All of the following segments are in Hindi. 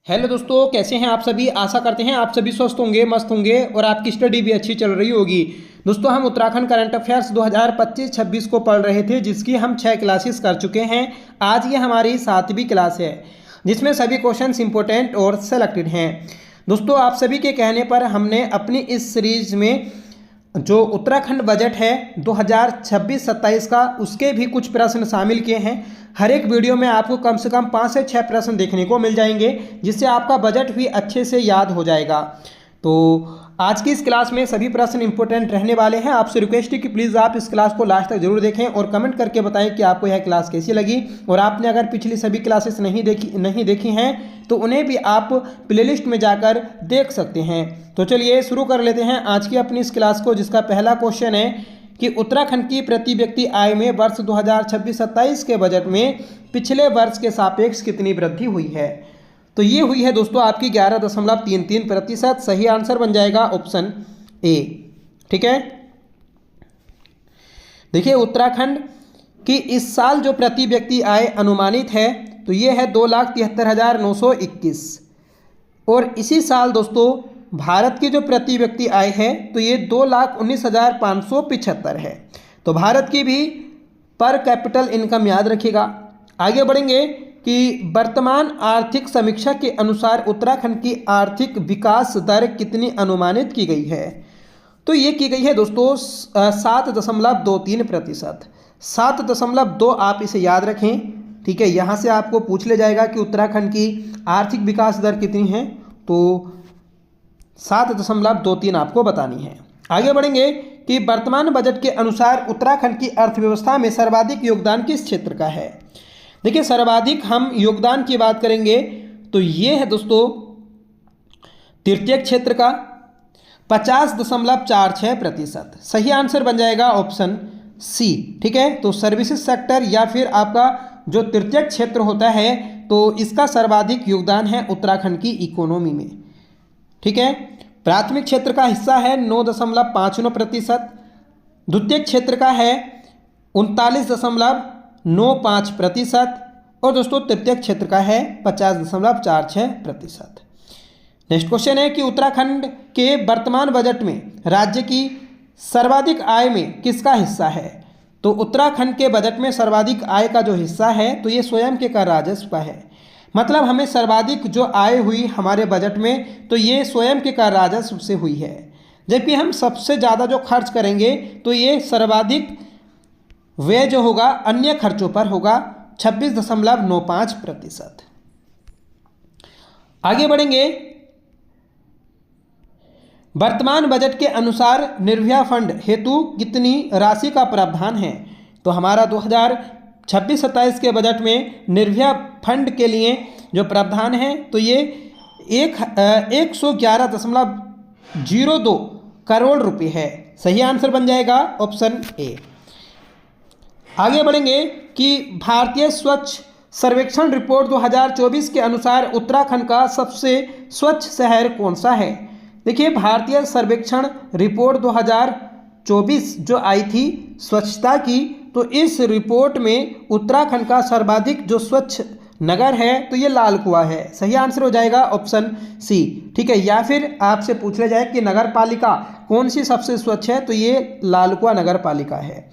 हेलो दोस्तों, कैसे हैं आप सभी। आशा करते हैं आप सभी स्वस्थ होंगे, मस्त होंगे और आपकी स्टडी भी अच्छी चल रही होगी। दोस्तों, हम उत्तराखंड करंट अफेयर्स 2025-26 को पढ़ रहे थे, जिसकी हम 6 क्लासेस कर चुके हैं। आज ये हमारी 7वीं क्लास है, जिसमें सभी क्वेश्चंस इंपॉर्टेंट और सेलेक्टेड हैं। दोस्तों, आप सभी के कहने पर हमने अपनी इस सीरीज में जो उत्तराखंड बजट है 2026-27 का, उसके भी कुछ प्रश्न शामिल किए हैं। हर एक वीडियो में आपको कम से कम 5 से 6 प्रश्न देखने को मिल जाएंगे, जिससे आपका बजट भी अच्छे से याद हो जाएगा। तो आज की इस क्लास में सभी प्रश्न इंपॉर्टेंट रहने वाले हैं। आपसे रिक्वेस्ट है कि प्लीज़ आप इस क्लास को लास्ट तक जरूर देखें और कमेंट करके बताएं कि आपको यह क्लास कैसी लगी। और आपने अगर पिछली सभी क्लासेस नहीं देखी हैं तो उन्हें भी आप प्लेलिस्ट में जाकर देख सकते हैं। तो चलिए शुरू कर लेते हैं आज की अपनी इस क्लास को, जिसका पहला क्वेश्चन है कि उत्तराखंड की प्रति व्यक्ति आय में वर्ष 2026-27 के बजट में पिछले वर्ष के सापेक्ष कितनी वृद्धि हुई है। तो ये हुई है दोस्तों आपकी 11.33%। सही आंसर बन जाएगा ऑप्शन ए। ठीक है, देखिए उत्तराखंड की इस साल जो प्रति व्यक्ति आय अनुमानित है तो ये है 2,73,921। और इसी साल दोस्तों भारत की जो प्रति व्यक्ति आय है तो ये 2,19,575 है। तो भारत की भी पर कैपिटल इनकम याद रखिएगा। आगे बढ़ेंगे कि वर्तमान आर्थिक समीक्षा के अनुसार उत्तराखंड की आर्थिक विकास दर कितनी अनुमानित की गई है। तो ये की गई है दोस्तों 7.23%। 7.2 आप इसे याद रखें। ठीक है, यहाँ से आपको पूछ ले जाएगा कि उत्तराखंड की आर्थिक विकास दर कितनी है, तो 7.23 आपको बतानी है। आगे बढ़ेंगे कि वर्तमान बजट के अनुसार उत्तराखंड की अर्थव्यवस्था में सर्वाधिक योगदान किस क्षेत्र का है। देखिए सर्वाधिक हम योगदान की बात करेंगे तो ये है दोस्तों तृतीय क्षेत्र का 50.46%। सही आंसर बन जाएगा ऑप्शन सी। ठीक है, तो सर्विसेज सेक्टर या फिर आपका जो तृतीय क्षेत्र होता है तो इसका सर्वाधिक योगदान है उत्तराखंड की इकोनॉमी में। ठीक है, प्राथमिक क्षेत्र का हिस्सा है 9.59%, द्वितीय क्षेत्र का है 39.95% और दोस्तों तृतीय क्षेत्र का है 50.46%। नेक्स्ट क्वेश्चन है कि उत्तराखंड के वर्तमान बजट में राज्य की सर्वाधिक आय में किसका हिस्सा है। तो उत्तराखंड के बजट में सर्वाधिक आय का जो हिस्सा है तो ये स्वयं के कर राजस्व का है। मतलब हमें सर्वाधिक जो आय हुई हमारे बजट में तो ये स्वयं के कर राजस्व से हुई है, जबकि हम सबसे ज़्यादा जो खर्च करेंगे तो ये सर्वाधिक व्यय जो होगा अन्य खर्चों पर होगा 26.95%। आगे बढ़ेंगे, वर्तमान बजट के अनुसार निर्भया फंड हेतु कितनी राशि का प्रावधान है। तो हमारा 2026-27 के बजट में निर्भया फंड के लिए जो प्रावधान है तो ये 111.02 करोड़ रुपए है। सही आंसर बन जाएगा ऑप्शन ए। आगे बढ़ेंगे कि भारतीय स्वच्छ सर्वेक्षण रिपोर्ट 2024 के अनुसार उत्तराखंड का सबसे स्वच्छ शहर कौन सा है। देखिए भारतीय सर्वेक्षण रिपोर्ट 2024 जो आई थी स्वच्छता की, तो इस रिपोर्ट में उत्तराखंड का सर्वाधिक जो स्वच्छ नगर है तो ये लाल कुआं है। सही आंसर हो जाएगा ऑप्शन सी। ठीक है, या फिर आपसे पूछ लिया जाए कि नगर पालिका कौन सी सबसे स्वच्छ है तो ये लाल कुआं नगर पालिका है।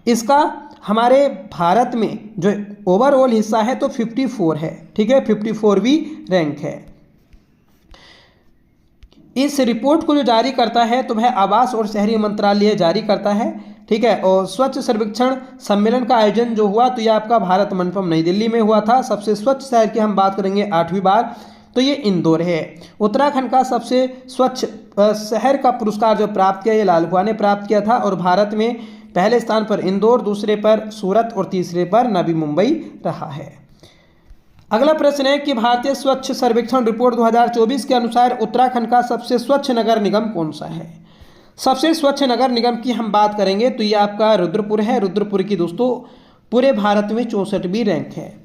इसका हमारे भारत में जो ओवरऑल हिस्सा है तो 54 है। ठीक है, 54वीं रैंक है। इस रिपोर्ट को जो जारी करता है तो वह आवास और शहरी मंत्रालय जारी करता है। ठीक है, और स्वच्छ सर्वेक्षण सम्मेलन का आयोजन जो हुआ तो यह आपका भारत मंडपम नई दिल्ली में हुआ था। सबसे स्वच्छ शहर की हम बात करेंगे 8वीं बार तो ये इंदौर है। उत्तराखंड का सबसे स्वच्छ शहर का पुरस्कार जो प्राप्त किया ये लाल कुआं ने प्राप्त किया था। और भारत में पहले स्थान पर इंदौर, दूसरे पर सूरत और तीसरे पर नवी मुंबई रहा है। अगला प्रश्न है कि भारतीय स्वच्छ सर्वेक्षण रिपोर्ट 2024 के अनुसार उत्तराखंड का सबसे स्वच्छ नगर निगम कौन सा है। सबसे स्वच्छ नगर निगम की हम बात करेंगे तो ये आपका रुद्रपुर है। रुद्रपुर की दोस्तों पूरे भारत में 64वीं रैंक है।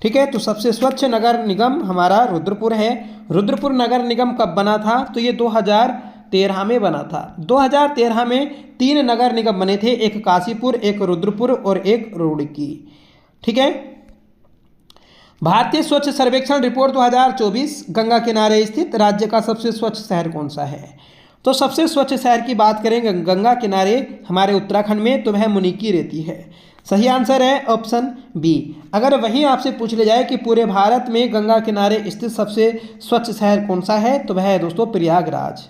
ठीक है, तो सबसे स्वच्छ नगर निगम हमारा रुद्रपुर है। रुद्रपुर नगर निगम कब बना था तो ये 2013 में बना था। 2013 में 3 नगर निगम बने थे, एक काशीपुर, एक रुद्रपुर और एक रुड़की। ठीक है, भारतीय स्वच्छ सर्वेक्षण रिपोर्ट 2024 गंगा किनारे स्थित राज्य का सबसे स्वच्छ शहर कौन सा है? तो सबसे स्वच्छ शहर की बात करें गंगा किनारे हमारे उत्तराखंड में तो वह मुनिकी रहती है। सही आंसर है ऑप्शन बी। अगर वहीं आपसे पूछ लिया जाए कि पूरे भारत में गंगा किनारे स्थित सबसे स्वच्छ शहर कौन सा है तो वह है दोस्तों प्रयागराज।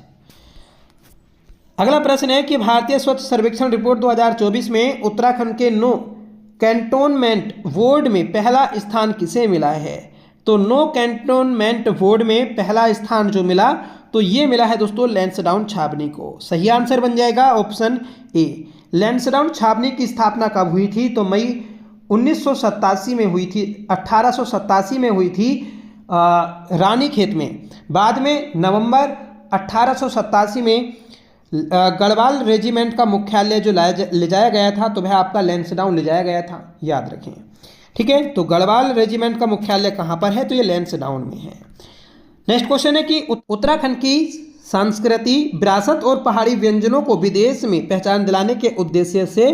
अगला प्रश्न है कि भारतीय स्वच्छ सर्वेक्षण रिपोर्ट 2024 में उत्तराखंड के 9 कैंटोनमेंट बोर्ड में पहला स्थान किसे मिला है? तो 9 कैंटोनमेंट बोर्ड में पहला स्थान जो मिला तो ये मिला है दोस्तों लैंसडाउन छावनी को। सही आंसर बन जाएगा ऑप्शन ए। लैंसडाउन छावनी की स्थापना कब हुई थी? तो मई 1987 में हुई थी, 1887 में हुई थी रानीखेत में। बाद में नवंबर 1887 में गढ़वाल रेजिमेंट का मुख्यालय जो ले जाया गया था तो वह आपका लैंसडाउन ले जाया गया था, याद रखें। ठीक है, तो गढ़वाल रेजिमेंट का मुख्यालय कहाँ पर है? तो ये लैंसडाउन में है। नेक्स्ट क्वेश्चन है कि उत्तराखंड की संस्कृति, विरासत और पहाड़ी व्यंजनों को विदेश में पहचान दिलाने के उद्देश्य से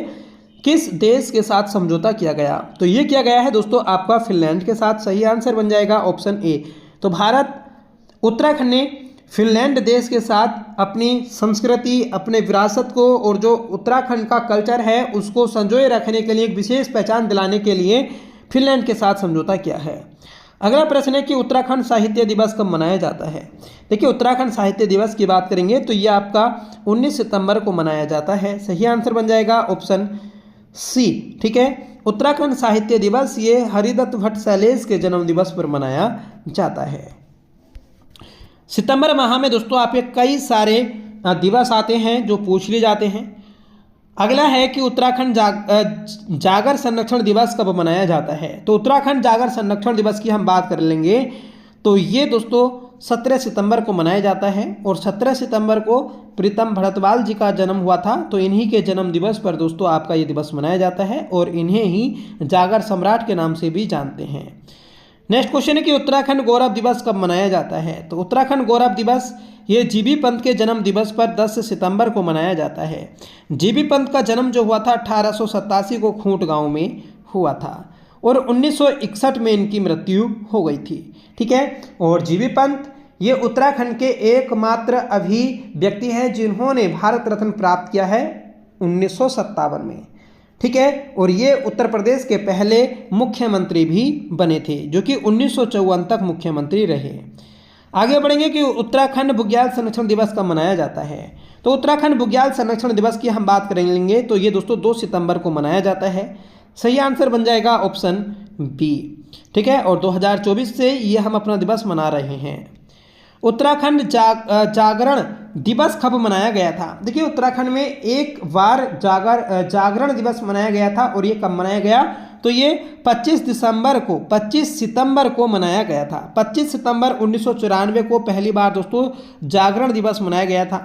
किस देश के साथ समझौता किया गया? तो ये किया गया है दोस्तों आपका फिनलैंड के साथ। सही आंसर बन जाएगा ऑप्शन ए। तो उत्तराखंड ने फिनलैंड देश के साथ अपनी संस्कृति, अपने विरासत को और जो उत्तराखंड का कल्चर है उसको संजोए रखने के लिए, एक विशेष पहचान दिलाने के लिए फिनलैंड के साथ समझौता किया है। अगला प्रश्न है कि उत्तराखंड साहित्य दिवस कब मनाया जाता है? देखिए, उत्तराखंड साहित्य दिवस की बात करेंगे तो ये आपका 19 सितंबर को मनाया जाता है। सही आंसर बन जाएगा ऑप्शन सी। ठीक है, उत्तराखंड साहित्य दिवस ये हरिदत्त भट्ट शैलेश के जन्म दिवस पर मनाया जाता है। सितंबर माह में दोस्तों आपके कई सारे दिवस आते हैं जो पूछ लिए जाते हैं। अगला है कि उत्तराखंड जागर संरक्षण दिवस कब मनाया जाता है? तो उत्तराखंड जागर संरक्षण दिवस की हम बात कर लेंगे तो ये दोस्तों 17 सितंबर को मनाया जाता है और 17 सितंबर को प्रीतम भरतवाल जी का जन्म हुआ था तो इन्हीं के जन्म दिवस पर दोस्तों आपका ये दिवस मनाया जाता है और इन्हें ही जागर सम्राट के नाम से भी जानते हैं। नेक्स्ट क्वेश्चन है कि उत्तराखंड गौरव दिवस कब मनाया जाता है? तो उत्तराखंड गौरव दिवस ये जीबी पंत के जन्म दिवस पर 10 सितंबर को मनाया जाता है। जीबी पंत का जन्म जो हुआ था 1887 को खूंट गांव में हुआ था और 1961 में इनकी मृत्यु हो गई थी। ठीक है, और जीबी पंत ये उत्तराखंड के एकमात्र अभी व्यक्ति हैं जिन्होंने भारत रत्न प्राप्त किया है 1957 में। ठीक है, और ये उत्तर प्रदेश के पहले मुख्यमंत्री भी बने थे जो कि 1954 तक मुख्यमंत्री रहे। आगे बढ़ेंगे कि उत्तराखंड बुग्याल संरक्षण दिवस कब मनाया जाता है? तो उत्तराखंड बुग्याल संरक्षण दिवस की हम बात करेंगे तो ये दोस्तों 2 सितंबर को मनाया जाता है। सही आंसर बन जाएगा ऑप्शन बी। ठीक है, और 2024 से ये हम अपना दिवस मना रहे हैं। उत्तराखंड जागरण दिवस कब मनाया गया था? देखिए, उत्तराखंड में एक बार जागरण दिवस मनाया गया था और ये कब मनाया गया? तो ये 25 सितंबर को मनाया गया था। 25 सितंबर 1994 को पहली बार दोस्तों जागरण दिवस मनाया गया था।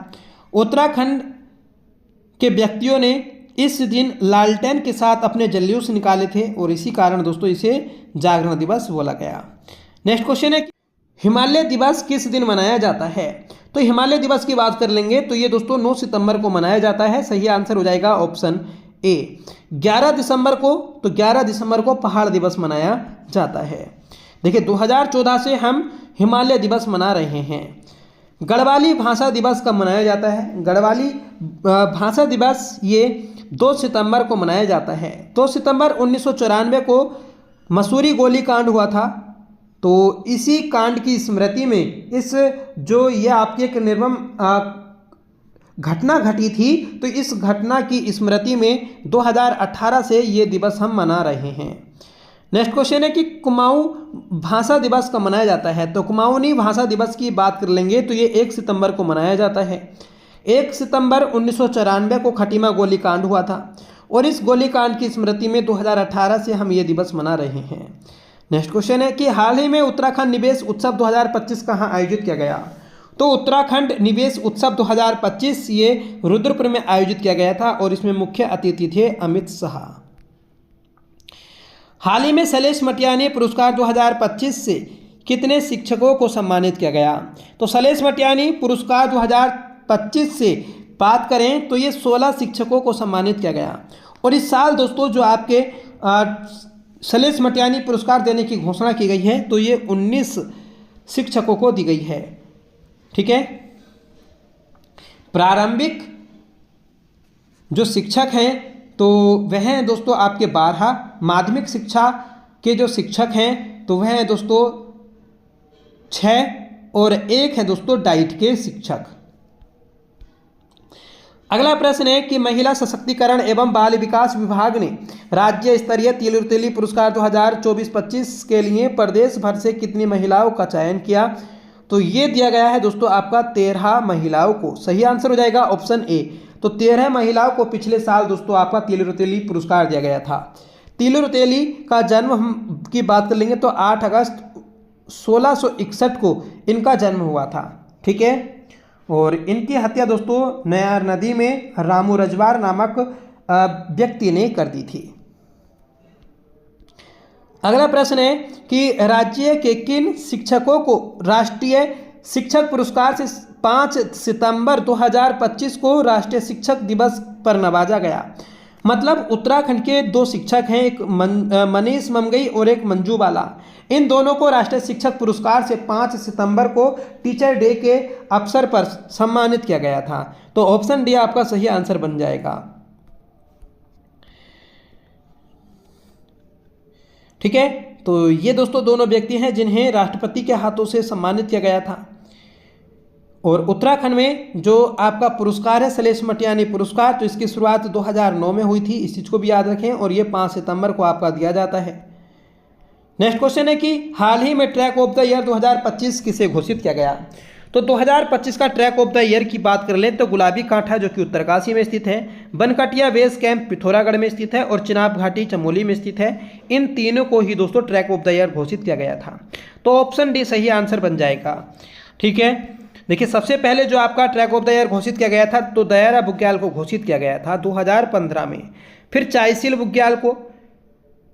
उत्तराखंड के व्यक्तियों ने इस दिन लालटेन के साथ अपने जल्लूस निकाले थे और इसी कारण दोस्तों इसे जागरण दिवस बोला गया। नेक्स्ट क्वेश्चन है हिमालय दिवस किस दिन मनाया जाता है? तो हिमालय दिवस की बात कर लेंगे तो ये दोस्तों 9 सितंबर को मनाया जाता है। सही आंसर हो जाएगा ऑप्शन ए। 11 दिसंबर को पहाड़ दिवस मनाया जाता है। देखिए, 2014 से हम हिमालय दिवस मना रहे हैं। गढ़वाली भाषा दिवस कब मनाया जाता है? गढ़वाली भाषा दिवस ये 2 सितंबर को मनाया जाता है। 2 सितंबर 1994 को मसूरी गोलीकांड हुआ था तो इसी कांड की स्मृति में इस जो ये आपकी एक निर्मम घटना घटी थी तो इस घटना की स्मृति में 2018 से ये दिवस हम मना रहे हैं। नेक्स्ट क्वेश्चन है कि कुमाऊं भाषा दिवस कब मनाया जाता है? तो कुमाऊनी भाषा दिवस की बात कर लेंगे तो ये 1 सितंबर को मनाया जाता है। 1 सितंबर 1994 को खटीमा गोलीकांड हुआ था और इस गोलीकांड की स्मृति में 2018 से हम ये दिवस मना रहे हैं। नेक्स्ट क्वेश्चन है कि हाल ही में उत्तराखंड निवेश उत्सव 2025 कहाँ आयोजित किया गया? तो उत्तराखंड निवेश उत्सव 2025 ये रुद्रपुर में आयोजित किया गया था और इसमें मुख्य अतिथि थे अमित शाह। हाल ही में शैलेश मटियानी पुरस्कार 2025 से कितने शिक्षकों को सम्मानित किया गया? तो शैलेश मटियानी पुरस्कार 2025 से बात करें तो ये 16 शिक्षकों को सम्मानित किया गया और इस साल दोस्तों जो आपके सलेश मटियानी पुरस्कार देने की घोषणा की गई है, तो ये 19 शिक्षकों को दी गई है। ठीक है, प्रारंभिक जो शिक्षक हैं तो वह हैं दोस्तों आपके 12, माध्यमिक शिक्षा के जो शिक्षक हैं तो वह हैं दोस्तों 6 और 1 है दोस्तों डाइट के शिक्षक। अगला प्रश्न है कि महिला सशक्तिकरण एवं बाल विकास विभाग ने राज्य स्तरीय तिलोत्तली पुरस्कार 2024-25 के लिए प्रदेश भर से कितनी महिलाओं का चयन किया? तो ये दिया गया है दोस्तों आपका 13 महिलाओं को। सही आंसर हो जाएगा ऑप्शन ए। तो 13 महिलाओं को पिछले साल दोस्तों आपका तिलोत्तली पुरस्कार दिया गया था। तिलोत्तली का जन्म हम की बात कर लेंगे तो 8 अगस्त 1661 को इनका जन्म हुआ था। ठीक है, और इनकी हत्या दोस्तों नयार नदी में रामू रजवार नामक व्यक्ति ने कर दी थी। अगला प्रश्न है कि राज्य के किन शिक्षकों को राष्ट्रीय शिक्षक पुरस्कार से 5 सितंबर 2025 को राष्ट्रीय शिक्षक दिवस पर नवाजा गया? मतलब उत्तराखंड के 2 शिक्षक हैं, एक मनीष ममगई और एक मंजू बाला। इन दोनों को राष्ट्रीय शिक्षक पुरस्कार से 5 सितंबर को टीचर डे के अवसर पर सम्मानित किया गया था। तो ऑप्शन डी आपका सही आंसर बन जाएगा। ठीक है, तो ये दोस्तों दोनों व्यक्ति हैं जिन्हें राष्ट्रपति के हाथों से सम्मानित किया गया था। और उत्तराखंड में जो आपका पुरस्कार है सलेश मटियानी पुरस्कार, तो इसकी शुरुआत 2009 में हुई थी, इस चीज़ को भी याद रखें। और ये 5 सितंबर को आपका दिया जाता है। नेक्स्ट क्वेश्चन है कि हाल ही में ट्रैक ऑफ द ईयर 2025 किसे घोषित किया गया? तो 2025 का ट्रैक ऑफ द ईयर की बात कर लें तो गुलाबी कांठा जो कि उत्तरकाशी में स्थित है, बनकटिया बेस कैंप पिथौरागढ़ में स्थित है और चिनाब घाटी चमोली में स्थित है। इन तीनों को ही दोस्तों ट्रैक ऑफ द ईयर घोषित किया गया था। तो ऑप्शन डी सही आंसर बन जाएगा। ठीक है, देखिए सबसे पहले जो आपका ट्रैक ऑफ द ईयर घोषित किया गया था तो दयारा बुग्याल को घोषित किया गया था 2015 में। फिर चाईसील बुग्याल को,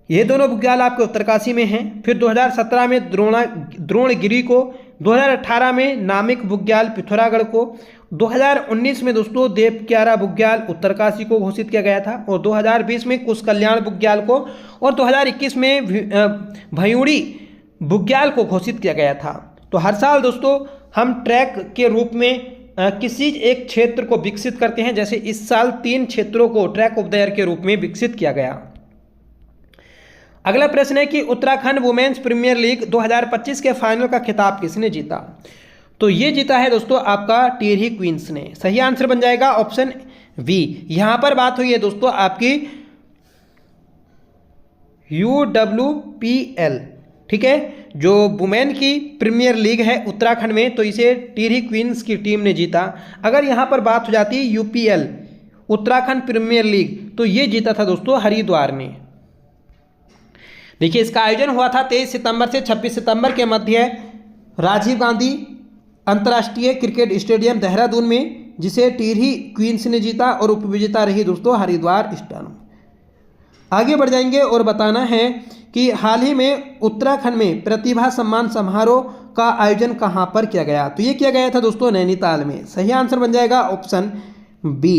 ये दोनों बुग्याल आपके उत्तरकाशी में हैं। फिर 2017 में द्रोणगिरी को, 2018 में नामिक बुग्याल पिथौरागढ़ को, 2019 में दोस्तों देवक्यारा बुग्याल उत्तरकाशी को घोषित किया गया था और 2020 में कुशकल्याण बुग्याल को और 2021 में भयूड़ी बुग्याल को घोषित किया गया था। तो हर साल दोस्तों हम ट्रैक के रूप में किसी एक क्षेत्र को विकसित करते हैं। जैसे इस साल 3 क्षेत्रों को ट्रैक ऑफ द ईयर के रूप में विकसित किया गया। अगला प्रश्न है कि उत्तराखंड वुमेन्स प्रीमियर लीग 2025 के फाइनल का खिताब किसने जीता? तो ये जीता है दोस्तों आपका टिहरी क्वींस ने। सही आंसर बन जाएगा ऑप्शन बी। यहां पर बात हुई है दोस्तों आपकी UWPL। ठीक है, जो वुमेन की प्रीमियर लीग है उत्तराखंड में, तो इसे टिहरी क्वींस की टीम ने जीता। अगर यहां पर बात हो जाती UPL उत्तराखंड प्रीमियर लीग, तो ये जीता था दोस्तों हरिद्वार ने। देखिए इसका आयोजन हुआ था 23 सितंबर से 26 सितंबर के मध्य राजीव गांधी अंतर्राष्ट्रीय क्रिकेट स्टेडियम देहरादून में, जिसे टिहरी क्वींस ने जीता और उपविजेता रही दोस्तों हरिद्वार स्टर्म। आगे बढ़ जाएंगे और बताना है कि हाल ही में उत्तराखंड में प्रतिभा सम्मान समारोह का आयोजन कहां पर किया गया? तो ये किया गया था दोस्तों नैनीताल में। सही आंसर बन जाएगा ऑप्शन बी।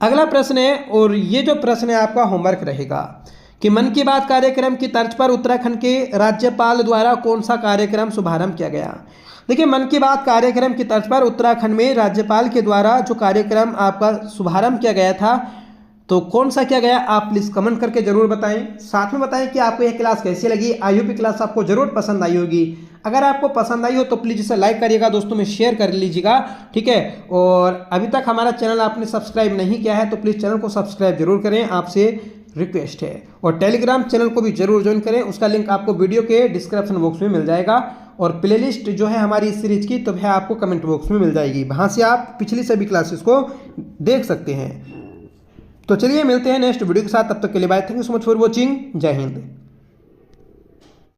अगला प्रश्न है, और ये जो प्रश्न है आपका होमवर्क रहेगा कि मन की बात कार्यक्रम की तर्ज पर उत्तराखंड के राज्यपाल द्वारा कौन सा कार्यक्रम शुभारंभ किया गया? देखिए मन की बात कार्यक्रम की तर्ज पर उत्तराखंड में राज्यपाल के द्वारा जो कार्यक्रम आपका शुभारंभ किया गया था, तो कौन सा किया गया आप प्लीज़ कमेंट करके जरूर बताएं। साथ में बताएं कि आपको यह क्लास कैसी लगी। आई होप क्लास आपको जरूर पसंद आई होगी। अगर आपको पसंद आई हो तो प्लीज़ इसे लाइक करिएगा, दोस्तों में शेयर कर लीजिएगा। ठीक है, और अभी तक हमारा चैनल आपने सब्सक्राइब नहीं किया है तो प्लीज़ चैनल को सब्सक्राइब जरूर करें, आपसे रिक्वेस्ट है। और टेलीग्राम चैनल को भी जरूर ज्वाइन करें, उसका लिंक आपको वीडियो के डिस्क्रिप्शन बॉक्स में मिल जाएगा। और प्लेलिस्ट जो है हमारी इस सीरीज की तो वह आपको कमेंट बॉक्स में मिल जाएगी, वहाँ से आप पिछली सभी क्लासेस को देख सकते हैं। तो चलिए मिलते हैं नेक्स्ट वीडियो के साथ, तब तक के लिए bye. Thank you so much for watching. जय हिंद।